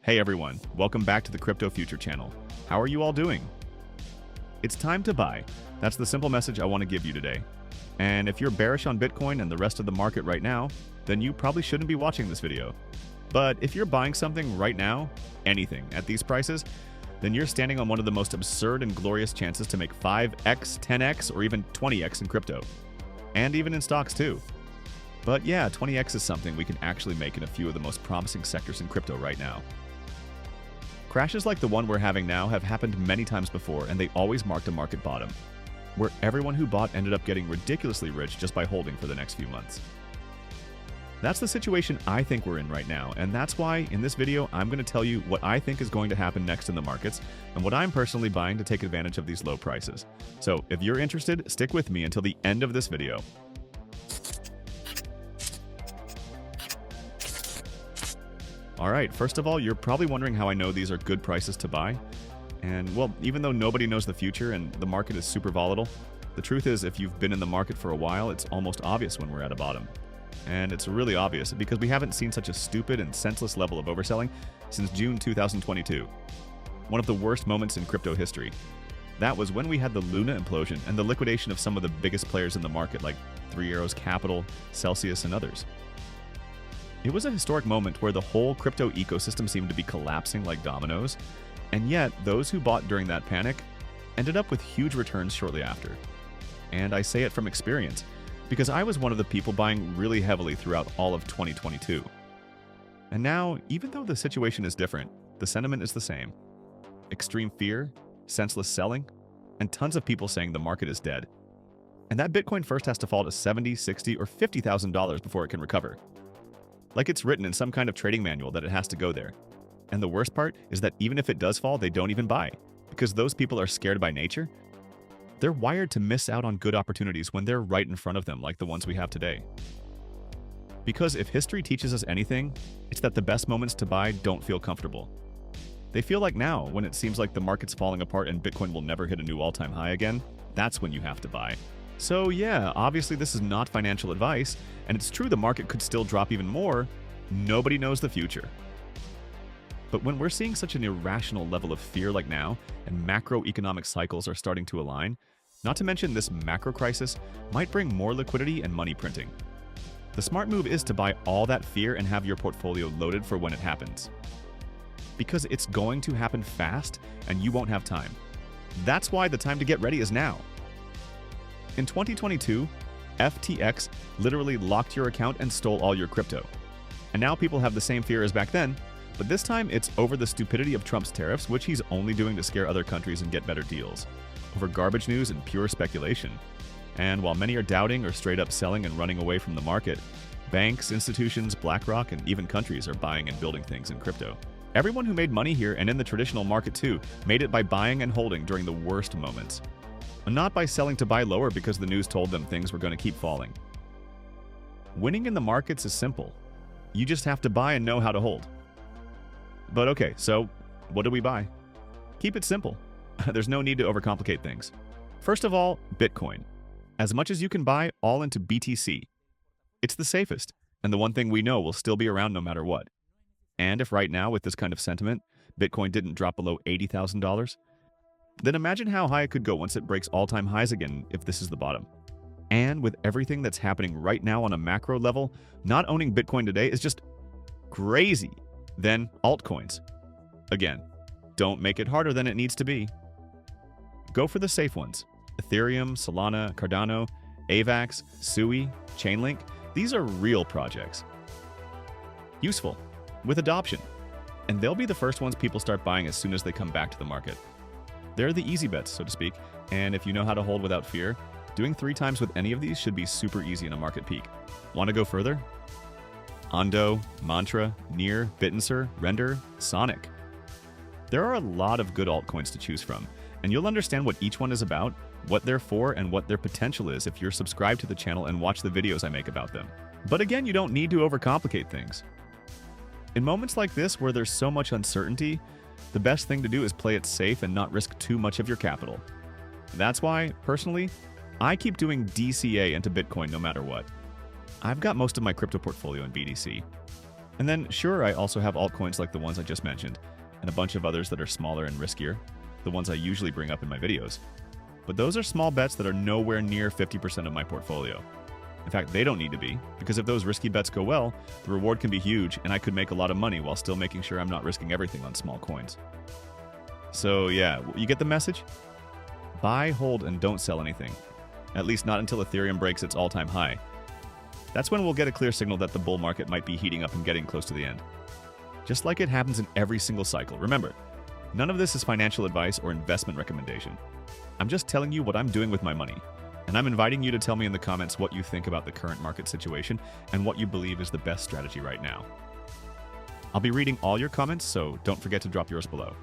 Hey everyone, welcome back to the Crypto Future channel. How are you all doing? It's time to buy. That's the simple message I want to give you today. And if you're bearish on Bitcoin and the rest of the market right now, then you probably shouldn't be watching this video. But if you're buying something right now, anything, at these prices, then you're standing on one of the most absurd and glorious chances to make 5x, 10x, or even 20x in crypto. And even in stocks too. But yeah, 20x is something we can actually make in a few of the most promising sectors in crypto right now. Crashes like the one we're having now have happened many times before, and they always marked a market bottom, where everyone who bought ended up getting ridiculously rich just by holding for the next few months. That's the situation I think we're in right now, and that's why in this video I'm going to tell you what I think is going to happen next in the markets and what I'm personally buying to take advantage of these low prices. So if you're interested, stick with me until the end of this video. Alright, first of all, you're probably wondering how I know these are good prices to buy. And well, even though nobody knows the future and the market is super volatile, the truth is if you've been in the market for a while, it's almost obvious when we're at a bottom. And it's really obvious because we haven't seen such a stupid and senseless level of overselling since June 2022. One of the worst moments in crypto history. That was when we had the Luna implosion and the liquidation of some of the biggest players in the market like Three Arrows Capital, Celsius, and others. It was a historic moment where the whole crypto ecosystem seemed to be collapsing like dominoes, and yet those who bought during that panic ended up with huge returns shortly after. And I say it from experience, because I was one of the people buying really heavily throughout all of 2022. And now, even though the situation is different, the sentiment is the same. Extreme fear, senseless selling, and tons of people saying the market is dead. And that Bitcoin first has to fall to $70, $60, or $50,000 before it can recover. Like it's written in some kind of trading manual that it has to go there. And the worst part is that even if it does fall, they don't even buy, because those people are scared by nature. They're wired to miss out on good opportunities when they're right in front of them, like the ones we have today. Because if history teaches us anything, it's that the best moments to buy don't feel comfortable. They feel like now, when it seems like the market's falling apart and Bitcoin will never hit a new all-time high again, that's when you have to buy. So yeah, obviously this is not financial advice, and it's true the market could still drop even more. Nobody knows the future. But when we're seeing such an irrational level of fear like now, and macroeconomic cycles are starting to align, not to mention this macro crisis might bring more liquidity and money printing. The smart move is to buy all that fear and have your portfolio loaded for when it happens. Because it's going to happen fast, and you won't have time. That's why the time to get ready is now. In 2022, FTX literally locked your account and stole all your crypto. And now people have the same fear as back then, but this time it's over the stupidity of Trump's tariffs, which he's only doing to scare other countries and get better deals, over garbage news and pure speculation. And while many are doubting or straight up selling and running away from the market, banks, institutions, BlackRock, and even countries are buying and building things in crypto. Everyone who made money here and in the traditional market too made it by buying and holding during the worst moments. And not by selling to buy lower because the news told them things were going to keep falling. Winning in the markets is simple. You just have to buy and know how to hold. But okay, so what do we buy? Keep it simple. There's no need to overcomplicate things. First of all, Bitcoin. As much as you can buy, all into BTC. It's the safest, and the one thing we know will still be around no matter what. And if right now, with this kind of sentiment, Bitcoin didn't drop below $80,000, then imagine how high it could go once it breaks all-time highs again if this is the bottom. And with everything that's happening right now on a macro level, not owning Bitcoin today is just crazy. Then altcoins. Again, don't make it harder than it needs to be. Go for the safe ones. Ethereum, Solana, Cardano, AVAX, Sui, Chainlink. These are real projects. Useful, with adoption. And they'll be the first ones people start buying as soon as they come back to the market. They're the easy bets, so to speak, and if you know how to hold without fear, doing 3 times with any of these should be super easy in a market peak. Want to go further? Ondo, Mantra, Near, Bittenser, Render, Sonic. There are a lot of good altcoins to choose from, and you'll understand what each one is about, what they're for, and what their potential is if you're subscribed to the channel and watch the videos I make about them. But again, you don't need to overcomplicate things. In moments like this where there's so much uncertainty, the best thing to do is play it safe and not risk too much of your capital. That's why, personally, I keep doing DCA into Bitcoin no matter what. I've got most of my crypto portfolio in BTC. And then, sure, I also have altcoins like the ones I just mentioned, and a bunch of others that are smaller and riskier, the ones I usually bring up in my videos. But those are small bets that are nowhere near 50% of my portfolio. In fact, they don't need to be, because if those risky bets go well, the reward can be huge and I could make a lot of money while still making sure I'm not risking everything on small coins. So yeah, you get the message? Buy, hold, and don't sell anything. At least not until Ethereum breaks its all-time high. That's when we'll get a clear signal that the bull market might be heating up and getting close to the end. Just like it happens in every single cycle. Remember, none of this is financial advice or investment recommendation. I'm just telling you what I'm doing with my money. And I'm inviting you to tell me in the comments what you think about the current market situation and what you believe is the best strategy right now. I'll be reading all your comments, so don't forget to drop yours below.